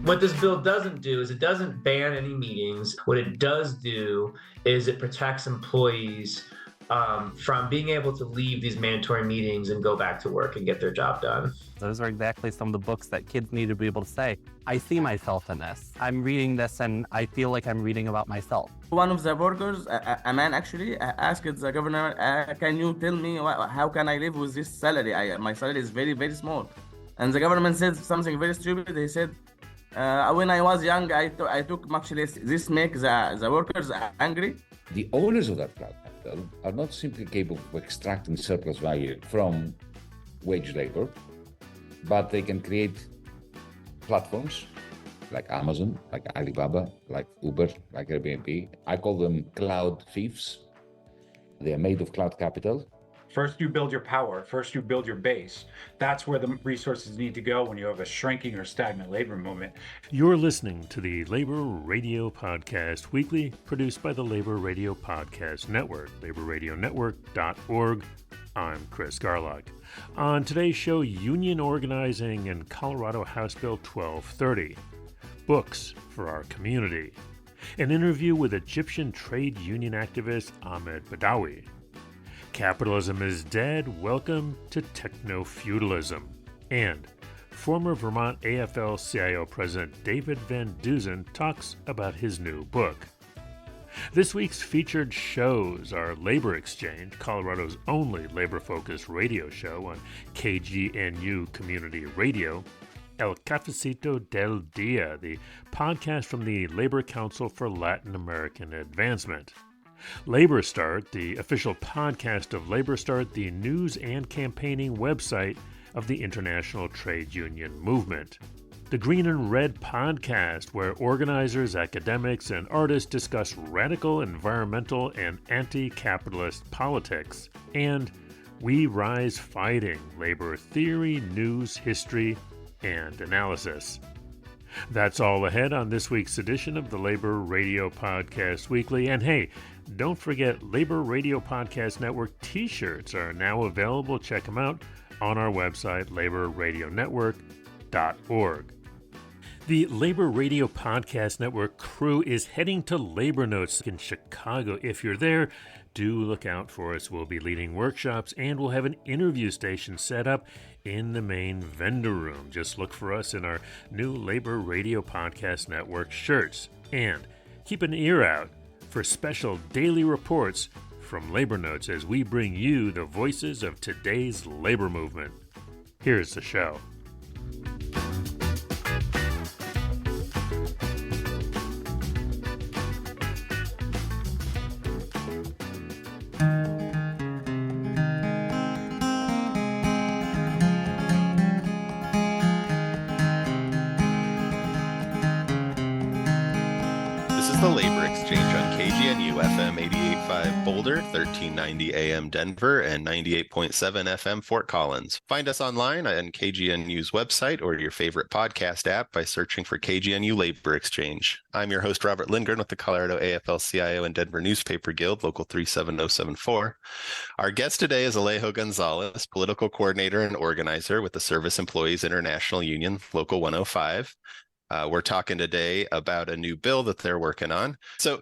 What this bill doesn't do is it doesn't ban any meetings. What it does do is it protects employees from being able to leave these mandatory meetings and go back to work and get their job done. Those are exactly some of the books that kids need to be able to say, I see myself in this. I'm reading this and I feel like I'm reading about myself. One of the workers, a man actually, asked the governor, can you tell me how can I live with this salary? My salary is very, very small. And the government said something very stupid. They said, when I was young, I took much less. This makes the workers angry. The owners of that cloud capital are not simply capable of extracting surplus value from wage labor, but they can create platforms like Amazon, like Alibaba, like Uber, like Airbnb. I call them cloud thieves. They are made of cloud capital. First, you build your power. First, you build your base. That's where the resources need to go when you have a shrinking or stagnant labor movement. You're listening to the Labor Radio Podcast Weekly, produced by the Labor Radio Podcast Network, laborradionetwork.org. I'm Chris Garlock. On today's show, union organizing and Colorado House Bill 1230, books for our community, an interview with Egyptian trade union activist Ahmad Badawy. Capitalism is dead. Welcome to technofeudalism. And former Vermont AFL-CIO President David van Deusen talks about his new book. This week's featured shows are Labor Exchange, Colorado's only labor-focused radio show on KGNU Community Radio, El Cafecito del Dia, the podcast from the Labor Council for Latin American Advancement, LabourStart, the official podcast of LabourStart, the news and campaigning website of the International Trade Union Movement. The Green and Red podcast, where organizers, academics, and artists discuss radical environmental and anti-capitalist politics. And We Rise Fighting, labor theory, news, history, and analysis. That's all ahead on this week's edition of the Labor Radio Podcast Weekly. And hey, don't forget, Labor Radio Podcast Network t-shirts are now available. Check them out on our website, laborradionetwork.org. The Labor Radio Podcast Network crew is heading to Labor Notes in Chicago. If you're there, do look out for us. We'll be leading workshops and we'll have an interview station set up in the main vendor room. Just look for us in our new Labor Radio Podcast Network shirts. And keep an ear out for special daily reports from Labor Notes as we bring you the voices of today's labor movement. Here's the show. The Labor Exchange on KGNU FM 88.5 Boulder, 1390 AM Denver, and 98.7 FM Fort Collins. Find us online on KGNU's website or your favorite podcast app by searching for KGNU Labor Exchange. I'm your host, Robert Lindgren, with the Colorado AFL-CIO and Denver Newspaper Guild, Local 37074. Our guest today is Alejo Gonzalez, political coordinator and organizer with the Service Employees International Union, Local 105. We're talking today about a new bill that they're working on. So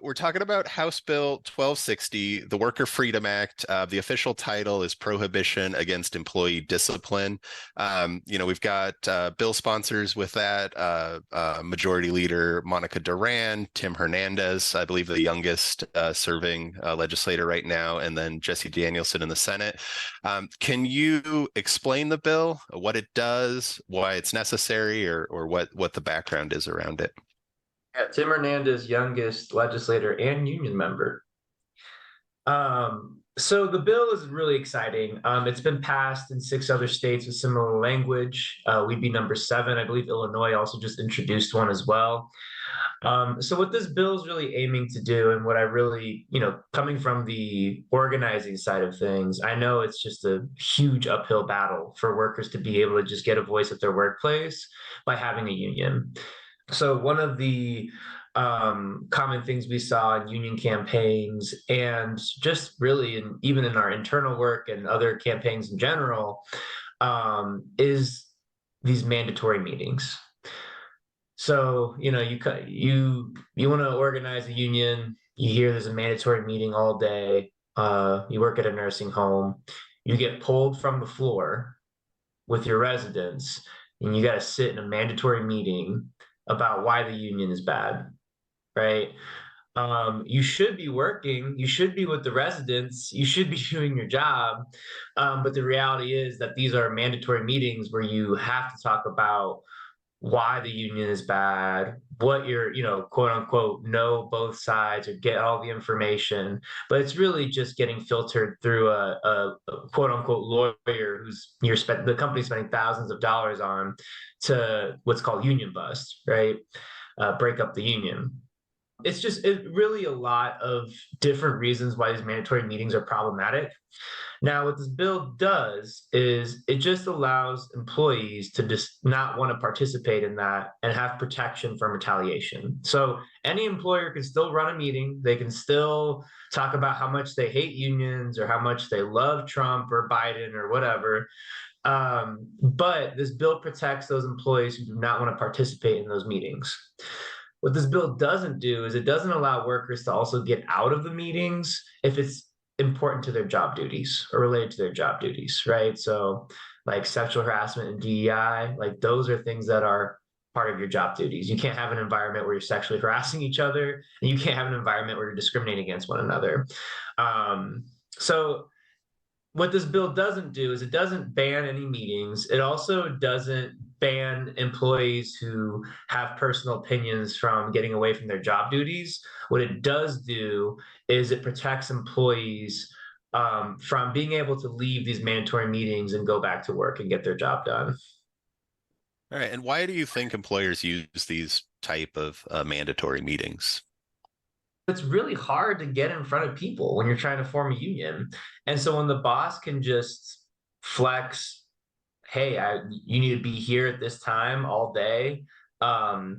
we're talking about House Bill 1260, the Worker Freedom Act. The official title is Prohibition Against Employee Discipline. We've got bill sponsors with that, Majority Leader Monica Duran, Tim Hernandez, I believe the youngest serving legislator right now, and then Jesse Danielson in the Senate. Can you explain the bill, what it does, why it's necessary, or what the background is around it? Yeah, Tim Hernandez, youngest legislator and union member. So the bill is really exciting. It's been passed in 6 other states with similar language. We'd be number 7. I believe Illinois also just introduced one as well. So what this bill is really aiming to do, and what I really, coming from the organizing side of things, I know it's just a huge uphill battle for workers to be able to just get a voice at their workplace by having a union. So one of the common things we saw in union campaigns, and just really even in our internal work and other campaigns in general, is these mandatory meetings. So, you want to organize a union, you hear there's a mandatory meeting all day, you work at a nursing home, you get pulled from the floor with your residents, and you got to sit in a mandatory meeting about why the union is bad, right? You should be working, you should be with the residents, you should be doing your job. But the reality is that these are mandatory meetings where you have to talk about why the union is bad, what you're, quote unquote, know both sides or get all the information. But it's really just getting filtered through a quote unquote lawyer who's the company's spending thousands of dollars on to what's called union bust, right? Break up the union. It's really a lot of different reasons why these mandatory meetings are problematic. Now, what this bill does is it just allows employees to just not want to participate in that and have protection from retaliation. So any employer can still run a meeting. They can still talk about how much they hate unions or how much they love Trump or Biden or whatever. But this bill protects those employees who do not want to participate in those meetings. What this bill doesn't do is it doesn't allow workers to also get out of the meetings if it's important to their job duties or related to their job duties, right? So like sexual harassment and DEI, like those are things that are part of your job duties. You can't have an environment where you're sexually harassing each other, and you can't have an environment where you're discriminating against one another. So what this bill doesn't do is it doesn't ban any meetings. It also doesn't ban employees who have personal opinions from getting away from their job duties. What it does do is it protects employees from being able to leave these mandatory meetings and go back to work and get their job done. All right. And why do you think employers use these type of mandatory meetings? It's really hard to get in front of people when you're trying to form a union. And so when the boss can just flex, hey, you need to be here at this time all day,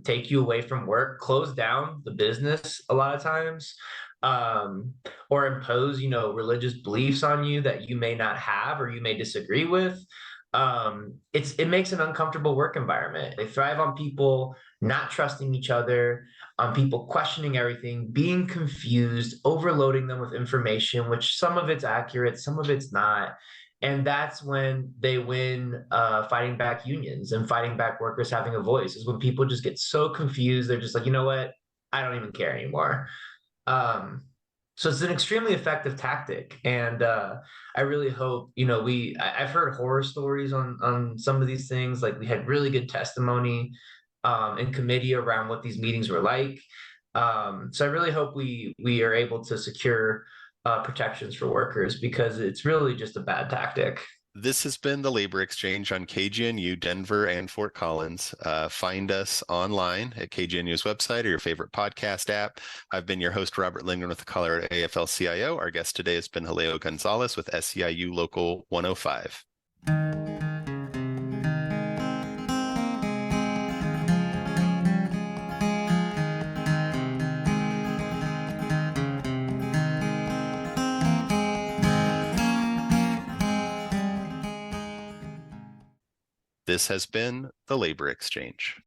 take you away from work, close down the business a lot of times, or impose, religious beliefs on you that you may not have or you may disagree with. It makes an uncomfortable work environment. They thrive on people not trusting each other, on people questioning everything, being confused, overloading them with information, which some of it's accurate, some of it's not. And that's when they win fighting back unions and fighting back workers having a voice, is when people just get so confused. They're just like, you know what? I don't even care anymore. So it's an extremely effective tactic. And I really hope, I've heard horror stories on some of these things. Like we had really good testimony in committee around what these meetings were like. So I really hope we are able to secure protections for workers, because it's really just a bad tactic. This has been the Labor Exchange on KGNU, Denver and Fort Collins. Find us online at KGNU's website or your favorite podcast app. I've been your host, Robert Lindgren with the Colorado AFL-CIO. Our guest today has been Jaleo Gonzalez with SEIU Local 105. This has been the Labor Exchange.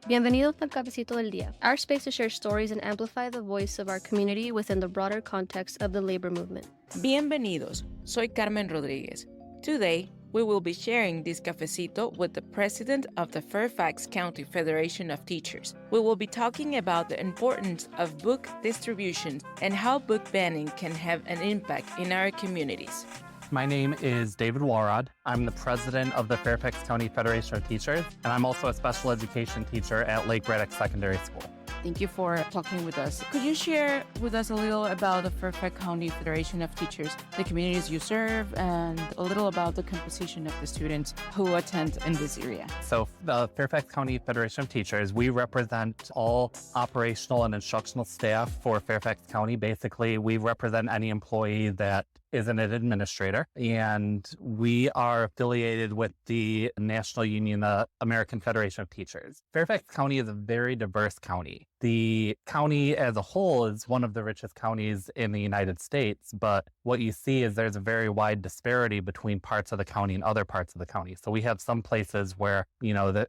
Bienvenidos al Cafecito del Día, our space to share stories and amplify the voice of our community within the broader context of the labor movement. Bienvenidos, soy Carmen Rodriguez. Today, we will be sharing this cafecito with the president of the Fairfax County Federation of Teachers. We will be talking about the importance of book distribution and how book banning can have an impact in our communities. My name is David Walrod. I'm the president of the Fairfax County Federation of Teachers, and I'm also a special education teacher at Lake Reddick Secondary School. Thank you for talking with us. Could you share with us a little about the Fairfax County Federation of Teachers, the communities you serve, and a little about the composition of the students who attend in this area? So the Fairfax County Federation of Teachers, we represent all operational and instructional staff for Fairfax County. Basically, we represent any employee that isn't an administrator, and we are affiliated with the National Union, the American Federation of Teachers. Fairfax County is a very diverse county. The county as a whole is one of the richest counties in the United States, but what you see is there's a very wide disparity between parts of the county and other parts of the county. So we have some places where,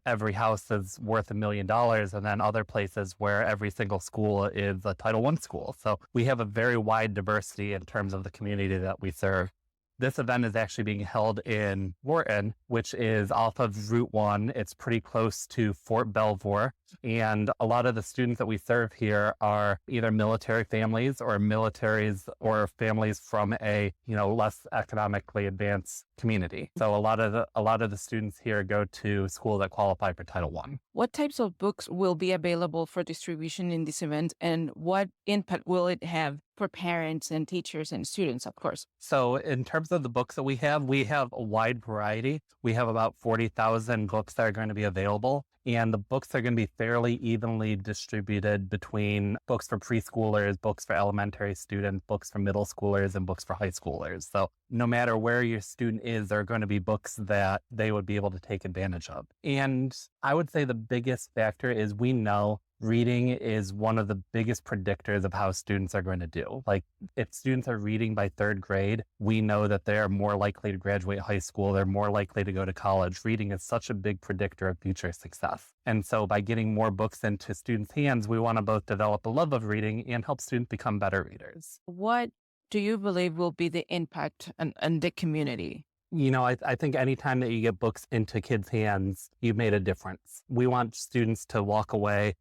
every house is worth $1 million, and then other places where every single school is a Title I school. So we have a very wide diversity in terms of the community that we serve. This event is actually being held in Wharton, which is off of Route 1. It's pretty close to Fort Belvoir. And a lot of the students that we serve here are either military families or militaries or families from a, less economically advanced community. So a lot of the students here go to school that qualify for Title I. What types of books will be available for distribution in this event, and what impact will it have for parents and teachers and students, of course? So in terms of the books that we have a wide variety. We have about 40,000 books that are going to be available. And the books are going to be fairly evenly distributed between books for preschoolers, books for elementary students, books for middle schoolers, and books for high schoolers. So no matter where your student is, there are going to be books that they would be able to take advantage of. And I would say the biggest factor is we know reading is one of the biggest predictors of how students are going to do. Like, if students are reading by third grade, we know that they are more likely to graduate high school. They're more likely to go to college. Reading is such a big predictor of future success. And so by getting more books into students' hands, we want to both develop a love of reading and help students become better readers. What do you believe will be the impact on the community? I think anytime that you get books into kids' hands, you've made a difference. We want students to walk away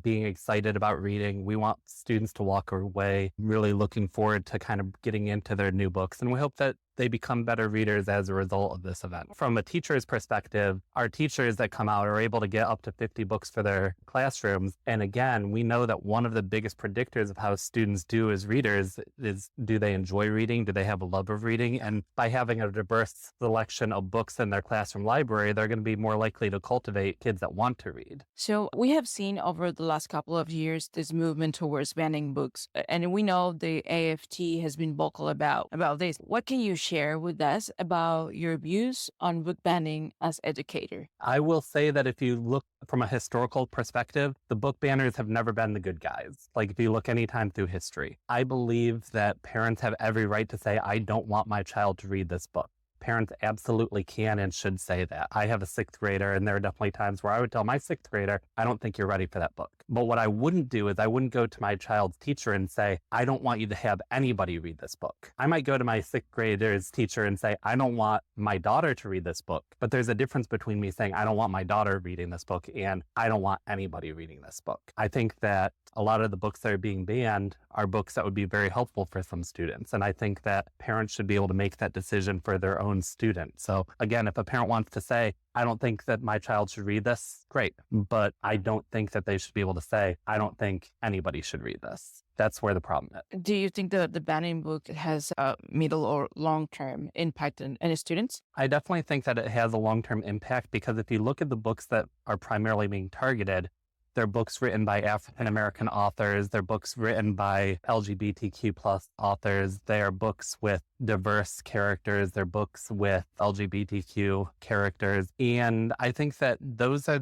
being excited about reading. We want students to walk away really looking forward to kind of getting into their new books. And we hope that they become better readers as a result of this event. From a teacher's perspective, our teachers that come out are able to get up to 50 books for their classrooms. And again, we know that one of the biggest predictors of how students do as readers is, do they enjoy reading? Do they have a love of reading? And by having a diverse selection of books in their classroom library, they're going to be more likely to cultivate kids that want to read. So we have seen over the last couple of years this movement towards banning books. And we know the AFT has been vocal about this. What can you share with us about your views on book banning as educator? I will say that if you look from a historical perspective, the book banners have never been the good guys. Like, if you look anytime through history, I believe that parents have every right to say, I don't want my child to read this book. Parents absolutely can and should say that. I have a sixth grader, and there are definitely times where I would tell my sixth grader, I don't think you're ready for that book. But what I wouldn't do is I wouldn't go to my child's teacher and say, I don't want you to have anybody read this book. I might go to my sixth grader's teacher and say, I don't want my daughter to read this book. But there's a difference between me saying, I don't want my daughter reading this book and I don't want anybody reading this book. I think that a lot of the books that are being banned are books that would be very helpful for some students. And I think that parents should be able to make that decision for their own student. So again, if a parent wants to say, I don't think that my child should read this, great. But I don't think that they should be able to say, I don't think anybody should read this. That's where the problem is. Do you think that the banning book has a middle or long-term impact on any students? I definitely think that it has a long-term impact, because if you look at the books that are primarily being targeted, they're books written by African-American authors. They're books written by LGBTQ plus authors. They are books with diverse characters. They're books with LGBTQ characters. And I think that those are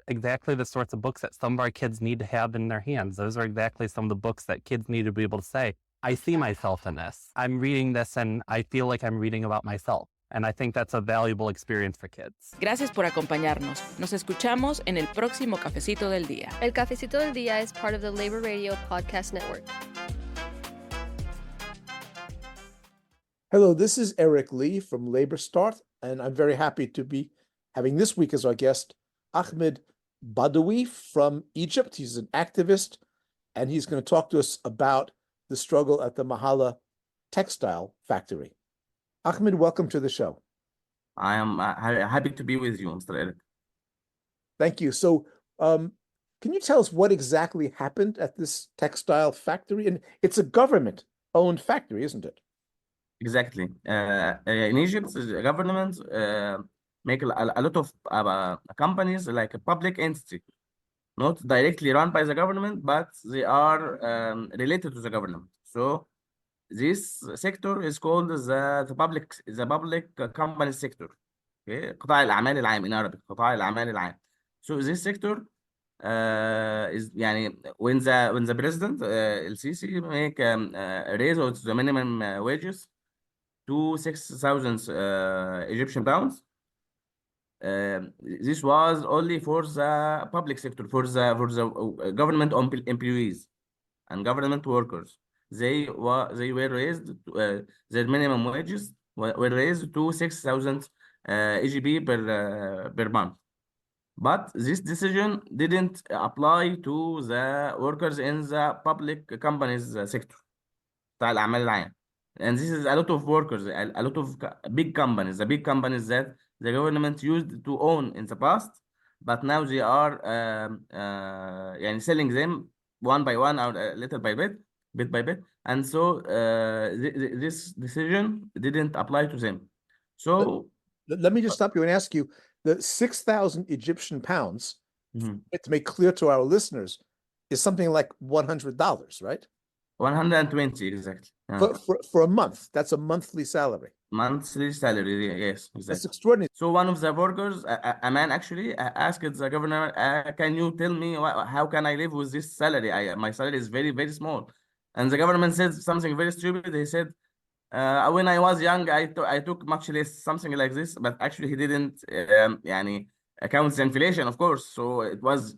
exactly the sorts of books that some of our kids need to have in their hands. Those are exactly some of the books that kids need to be able to say, I see myself in this. I'm reading this and I feel like I'm reading about myself. And I think that's a valuable experience for kids. Gracias por acompañarnos. Nos escuchamos en el próximo Cafecito del Día. El Cafecito del Día is part of the Labor Radio Podcast Network. Hello, this is Eric Lee from LabourStart, and I'm very happy to be having this week as our guest Ahmad Badawy from Egypt. He's an activist, and he's going to talk to us about the struggle at the Mahala textile factory. Ahmed, welcome to the show. I am happy to be with you, Mr. Eric. Thank you. So can you tell us what exactly happened at this textile factory? And it's a government-owned factory, isn't it? Exactly. In Egypt, the government make a lot of companies like a public entity, not directly run by the government, but they are related to the government. So this sector is called the public company sector. Okay, قطاع الأعمال العام in Arabic, قطاع الأعمال العام. So this sector is يعني when the president El-Sisi make a raise of the minimum wages to 6,000 Egyptian pounds. This was only for the public sector, for the government employees and government workers. They were raised their minimum wages were raised to 6,000 EGP per month. But this decision didn't apply to the workers in the public companies sector بتاع الأعمال العام. And this is a lot of workers, a lot of big companies, the big companies that the government used to own in the past, but now they are يعني selling them one by one or little by bit by bit. And so this decision didn't apply to them. So let me just stop you and ask you, the 6,000 Egyptian pounds, to make clear to our listeners, is something like $100, right? 120 exactly. For a month. That's a monthly salary. Monthly salary, yes, exactly. That's extraordinary. So one of the workers, a man actually asked the governor, can you tell me how can I live with this salary? My salary is very, very small. And the government said something very stupid. He said, when I was young, I took much less, something like this, but actually he didn't يعني account the inflation, of course. So it was,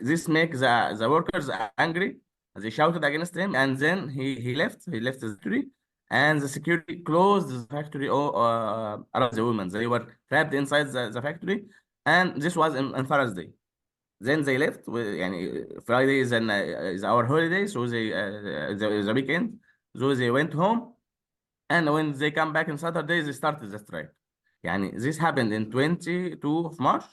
this makes the workers angry. They shouted against him, and then he left the factory, and the security closed the factory around the women. They were trapped inside the factory, and this was on Thursday. Then they left. يعني Friday is our holiday, so the weekend. So they went home, and when they come back on Saturday, they started the strike. يعني this happened in 22 of March.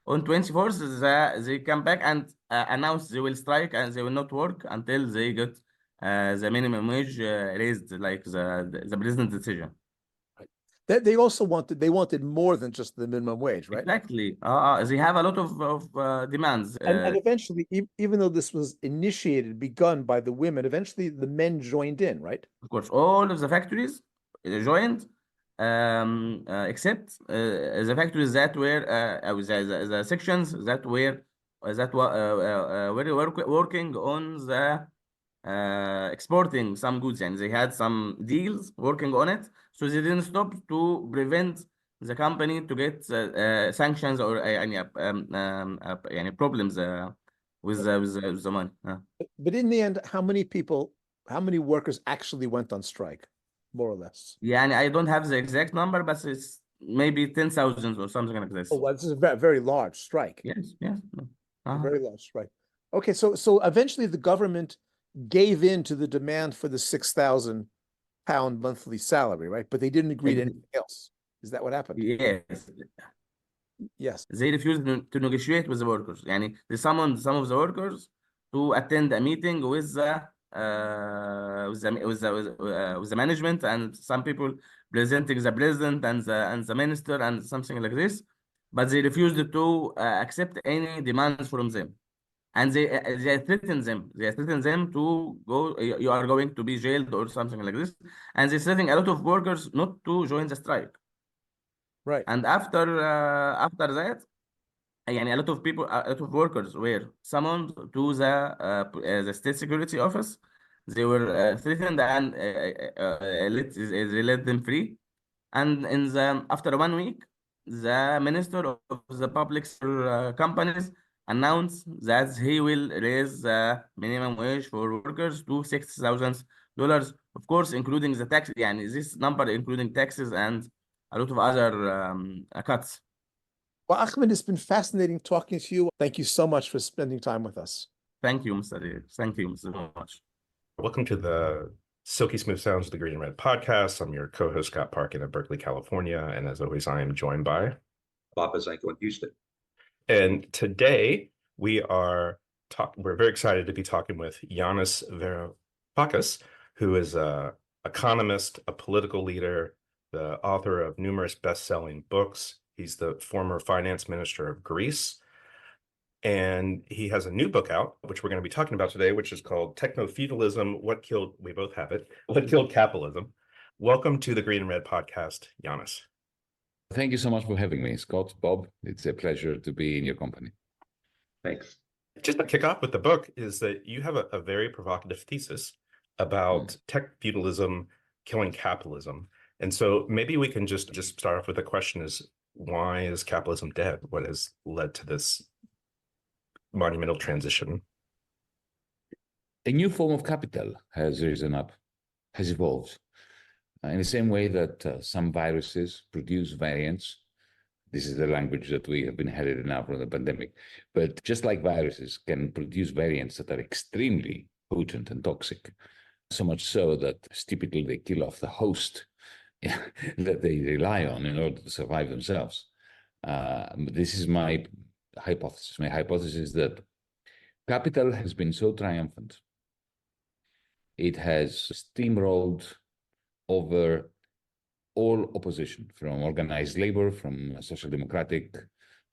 On 24th, they come back and announce they will strike and they will not work until they get the minimum wage raised, like the president's decision. They also wanted more than just the minimum wage, right? Exactly. They have a lot of demands. And eventually, even though this was begun by the women, eventually the men joined in, right? Of course, all of the factories joined. Except the factories that were the sections that were working on the exporting some goods, and they had some deals working on it, so they didn't stop to prevent the company to get sanctions or any problems with the money. But in the end, how many workers actually went on strike? More or less. Yeah, and I don't have the exact number, but it's maybe 10,000 or something like this. Oh, well, this is a very, very large strike. Yes. A very large strike. Okay, so eventually the government gave in to the demand for the 6,000 pound monthly salary, right? But they didn't agree to anything else. Is that what happened? Yes. They refused to negotiate with the workers. Yani they summoned some of the workers to attend a meeting with the management and some people presenting the president and the minister and something like this, but they refused to accept any demands from them, and they threatened them. They threatened them to go. You are going to be jailed or something like this, and they threatening a lot of workers not to join the strike. Right. And after that, يعني a lot of workers were summoned to the state security office. They were threatened and they let them free. And after 1 week, the minister of the public companies announced that he will raise the minimum wage for workers to $6,000, of course, including the tax. يعني this number including taxes and a lot of other cuts. Well, Ahmed, it's been fascinating talking to you. Thank you so much for spending time with us. Thank you, Mr. Lee. Thank you so much. Welcome to the Silky Smooth Sounds of the Green and Red podcast. I'm your co-host, Scott Parkin of Berkeley, California. And as always, I am joined by Bob Bazanko in Houston. And today we're very excited to be talking with Yanis Varoufakis, who is an economist, a political leader, the author of numerous best-selling books. He's the former finance minister of Greece. And he has a new book out, which we're going to be talking about today, which is called Technofeudalism, What Killed Capitalism. Welcome to the Green and Red podcast, Yanis. Thank you so much for having me, Scott, Bob. It's a pleasure to be in your company. Thanks. Just to kick off with the book is that you have a very provocative thesis about tech feudalism killing capitalism. And so maybe we can just start off with the question is, why is capitalism dead? What has led to this monumental transition? A new form of capital has risen up, has evolved. In the same way that some viruses produce variants. This is the language that we have inherited now from the pandemic. But just like viruses can produce variants that are extremely potent and toxic, so much so that typically they kill off the host that they rely on in order to survive themselves. This is my hypothesis. My hypothesis is that capital has been so triumphant. It has steamrolled over all opposition, from organized labor, from social democratic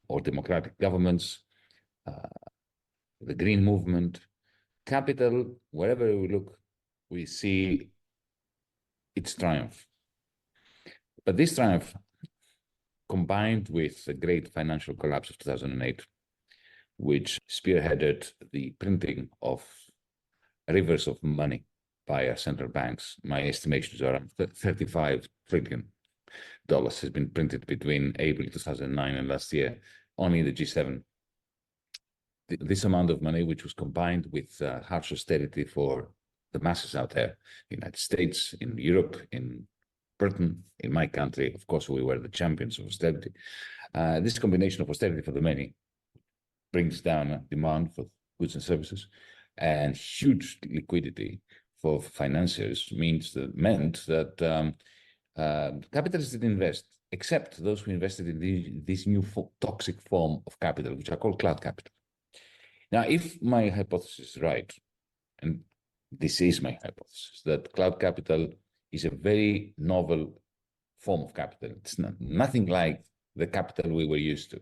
or democratic governments, the green movement. Capital, wherever we look, we see its triumph. But this triumph, combined with the great financial collapse of 2008, which spearheaded the printing of rivers of money by our central banks, my estimations are around $35 trillion has been printed between April 2009 and last year, only in the G7. This amount of money, which was combined with harsh austerity for the masses out there, in the United States, in Europe, in Britain, in my country, of course, we were the champions of austerity. This combination of austerity for the many brings down demand for goods and services, and huge liquidity for financiers meant that capitalists didn't invest, except those who invested in this new toxic form of capital, which are called cloud capital. Now, if my hypothesis is right, and this is my hypothesis, that cloud capital is a very novel form of capital. It's nothing like the capital we were used to.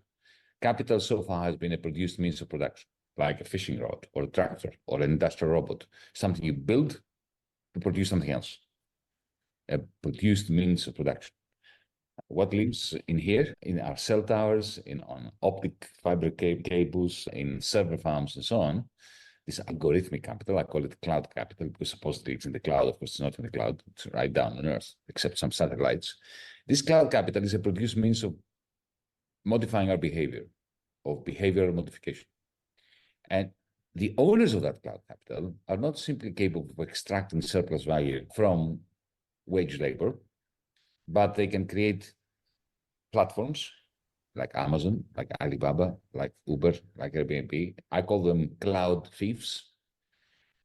Capital so far has been a produced means of production, like a fishing rod or a tractor or an industrial robot, something you build to produce something else, a produced means of production. What lives in here, in our cell towers, on optic fiber cables, in server farms and so on, this algorithmic capital, I call it cloud capital because supposedly it's in the cloud. Of course, it's not in the cloud. It's right down on Earth, except some satellites. This cloud capital is a produced means of modifying our behavior, of behavioral modification. And the owners of that cloud capital are not simply capable of extracting surplus value from wage labor, but they can create platforms like Amazon, like Alibaba, like Uber, like Airbnb. I call them cloud thieves.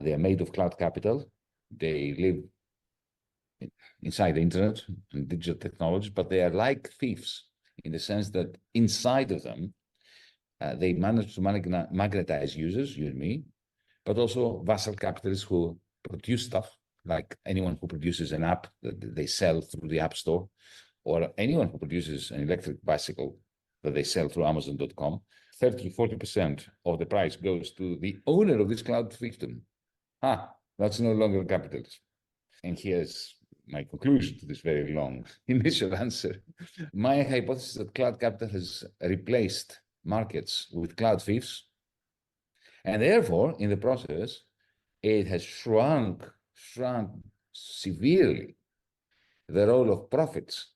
They are made of cloud capital. They live inside the internet and digital technology, but they are like thieves in the sense that inside of them, they manage to magnetize users, you and me, but also vassal capitalists who produce stuff, like anyone who produces an app that they sell through the App Store, or anyone who produces an electric bicycle that they sell through Amazon.com. 30 to 40% of the price goes to the owner of this cloud fiefdom. That's no longer capitalism. And here's my conclusion to this very long initial answer. My hypothesis is that cloud capital has replaced markets with cloud thieves, and therefore, in the process, it has shrunk severely the role of profits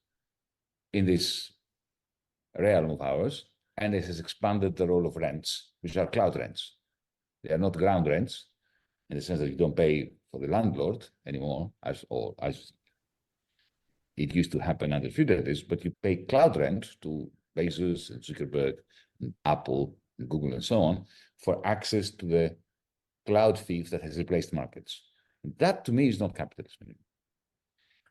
in this realm of ours, and it has expanded the role of rents, which are cloud rents. They are not ground rents, in the sense that you don't pay for the landlord anymore, as it used to happen under feudalism, but you pay cloud rent to Bezos and Zuckerberg and Apple and Google and so on for access to the cloud thief that has replaced markets. And that, to me, is not capitalism.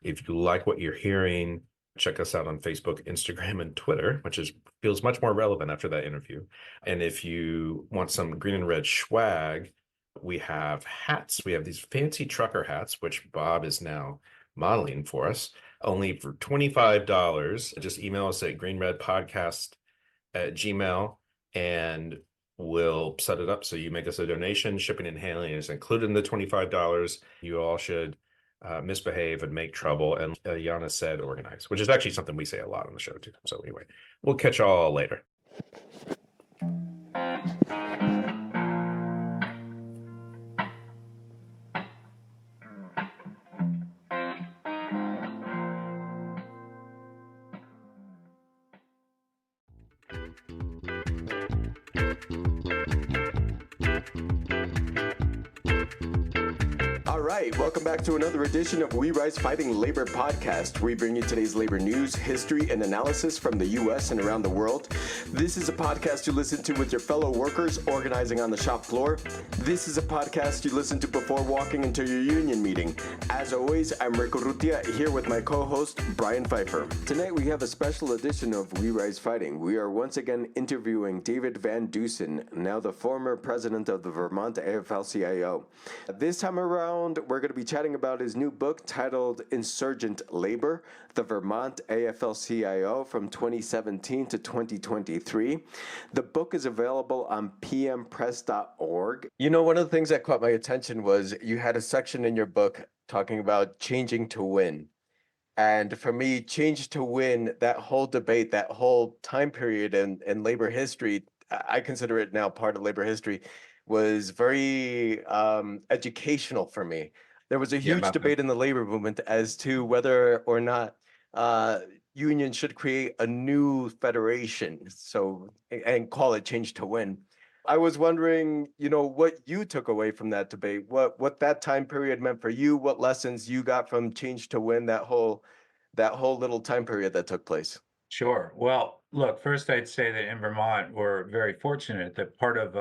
If you like what you're hearing, check us out on Facebook, Instagram, and Twitter, which feels much more relevant after that interview. And if you want some green and red swag, we have hats. We have these fancy trucker hats, which Bob is now modeling for us, only for $25. Just email us at greenredpodcast@gmail.com, and we'll set it up so you make us a donation. Shipping and handling is included in the $25. You all should misbehave and make trouble, and Yana said organize, which is actually something we say a lot on the show too. So anyway, we'll catch y'all later. All right, welcome back to another edition of We Rise Fighting Labor podcast. We bring you today's labor news, history, and analysis from the U.S. and around the world. This is a podcast you listen to with your fellow workers organizing on the shop floor. This is a podcast you listen to before walking into your union meeting. As always, I'm Rico Rutia, here with my co-host, Brian Pfeiffer. Tonight we have a special edition of We Rise Fighting. We are once again interviewing David van Deusen, now the former president of the Vermont AFL-CIO. This time around, we're going to be chatting about his new book titled Insurgent Labor, the Vermont AFL-CIO from 2017 to 2023. The book is available on pmpress.org. You know, one of the things that caught my attention was you had a section in your book talking about changing to win. And for me, change to win, that whole debate, that whole time period in labor history, I consider it now part of labor history, was very educational for me. There was a huge debate in the labor movement as to whether or not unions should create a new federation, and call it Change to Win. I was wondering, you know, what you took away from that debate, what that time period meant for you, what lessons you got from Change to Win, that whole little time period that took place. Sure. Well, look, first I'd say that in Vermont, we're very fortunate that part of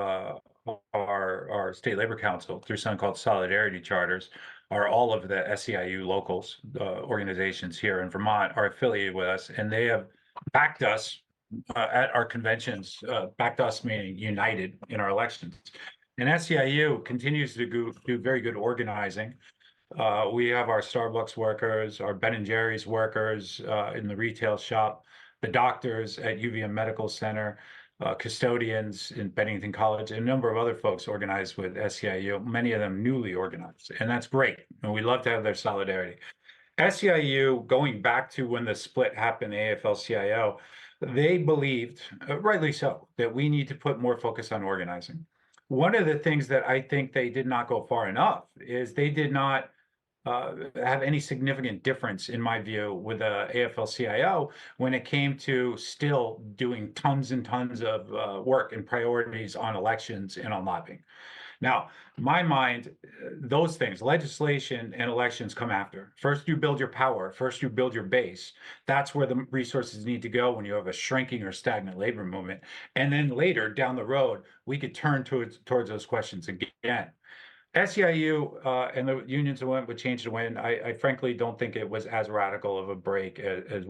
our state labor council, through something called solidarity charters, are all of the SEIU locals, organizations here in Vermont are affiliated with us, and they have backed us at our conventions, backed us meaning united in our elections. And SEIU continues to do very good organizing. We have our Starbucks workers, our Ben & Jerry's workers in the retail shop, the doctors at UVM Medical Center, custodians in Bennington College, and a number of other folks organized with SEIU, many of them newly organized. And that's great. And we love to have their solidarity. SEIU, going back to when the split happened, AFL-CIO, they believed, rightly so, that we need to put more focus on organizing. One of the things that I think they did not go far enough is they did not have any significant difference, in my view, with the AFL-CIO when it came to still doing tons and tons of work and priorities on elections and on lobbying. Now, in my mind, those things, legislation and elections, come after. First, you build your power. First, you build your base. That's where the resources need to go when you have a shrinking or stagnant labor movement. And then later, down the road, we could turn towards those questions again. SEIU and the unions that went with Change to Win, I frankly don't think it was as radical of a break as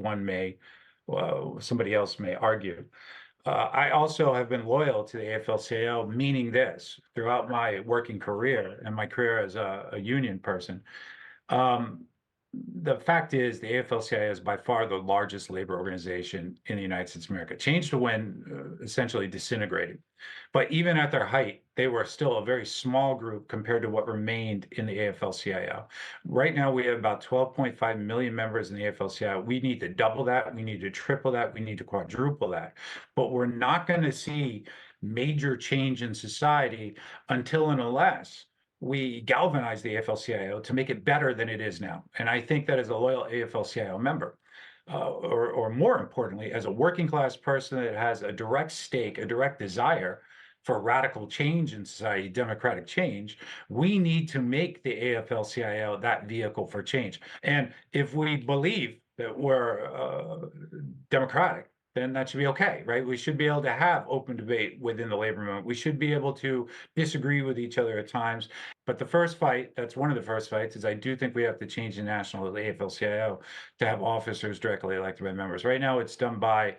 somebody else may argue. I also have been loyal to the AFL-CIO, meaning this, throughout my working career and my career as a union person. The fact is, the AFL-CIO is by far the largest labor organization in the United States of America. Change to Win essentially disintegrated. But even at their height, they were still a very small group compared to what remained in the AFL-CIO. Right now, we have about 12.5 million members in the AFL-CIO. We need to double that. We need to triple that. We need to quadruple that. But we're not going to see major change in society until and unless we galvanize the AFL-CIO to make it better than it is now. And I think that as a loyal AFL-CIO member, or more importantly, as a working class person that has a direct stake, a direct desire for radical change in society, democratic change, we need to make the AFL-CIO that vehicle for change. And if we believe that we're democratic, then that should be okay, right? We should be able to have open debate within the labor movement. We should be able to disagree with each other at times. But the first fight, that's one of the first fights, is I do think we have to change the national AFL-CIO to have officers directly elected by members. Right now, it's done by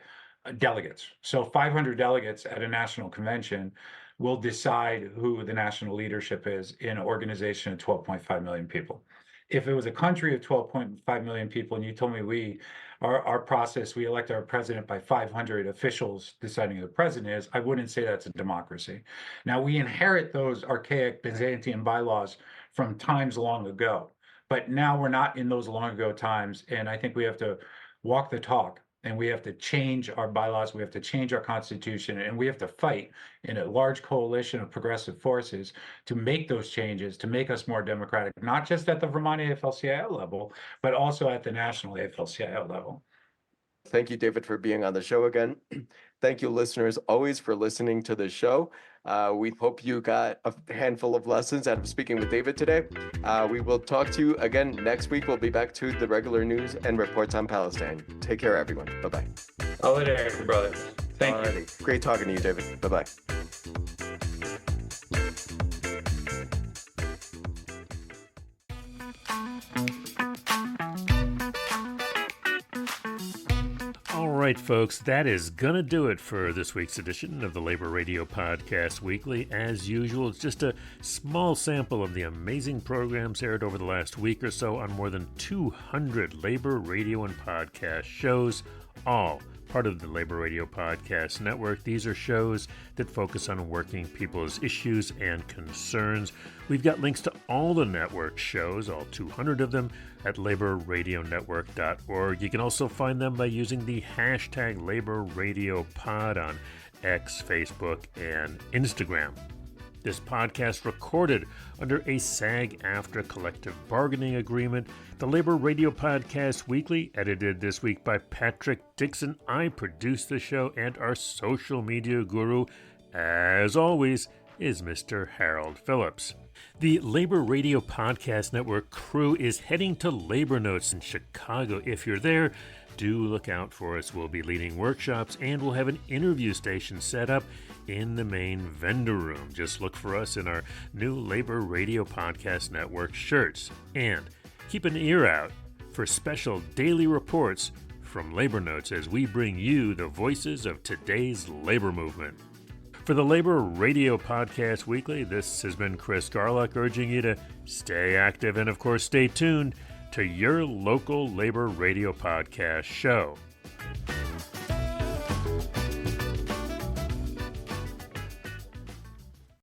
delegates. So 500 delegates at a national convention will decide who the national leadership is in an organization of 12.5 million people. If it was a country of 12.5 million people and you told me our process, we elect our president by 500 officials deciding who the president is, I wouldn't say that's a democracy. Now, we inherit those archaic Byzantine bylaws from times long ago, but now we're not in those long ago times. And I think we have to walk the talk. And we have to change our bylaws, we have to change our constitution, and we have to fight in a large coalition of progressive forces to make those changes, to make us more democratic, not just at the Vermont AFL-CIO level, but also at the national AFL-CIO level. Thank you, David, for being on the show again. Thank you, listeners, always for listening to the show. We hope you got a handful of lessons out of speaking with David today. We will talk to you again next week. We'll be back to the regular news and reports on Palestine. Take care, everyone. Bye-bye. Holiday, brother. Thank you. Great talking to you, David. Bye-bye. All right, folks, that is going to do it for this week's edition of the Labor Radio Podcast Weekly. As usual, it's just a small sample of the amazing programs aired over the last week or so on more than 200 labor radio and podcast shows, all part of the Labor Radio Podcast Network. These are shows that focus on working people's issues and concerns. We've got links to all the network shows, all 200 of them, at laborradionetwork.org. You can also find them by using the hashtag LaborRadioPod on X, Facebook, and Instagram. This podcast recorded under a SAG-AFTRA collective bargaining agreement. The Labor Radio Podcast Weekly, edited this week by Patrick Dixon. I produce the show, and our social media guru, as always, is Mr. Harold Phillips. The Labor Radio Podcast Network crew is heading to Labor Notes in Chicago. If you're there, do look out for us. We'll be leading workshops, and we'll have an interview station set up in the main vendor room. Just look for us in our new Labor Radio Podcast Network shirts. And keep an ear out for special daily reports from Labor Notes as we bring you the voices of today's labor movement. For the Labor Radio Podcast Weekly, this has been Chris Garlock urging you to stay active and, of course, stay tuned to your local Labor Radio Podcast show.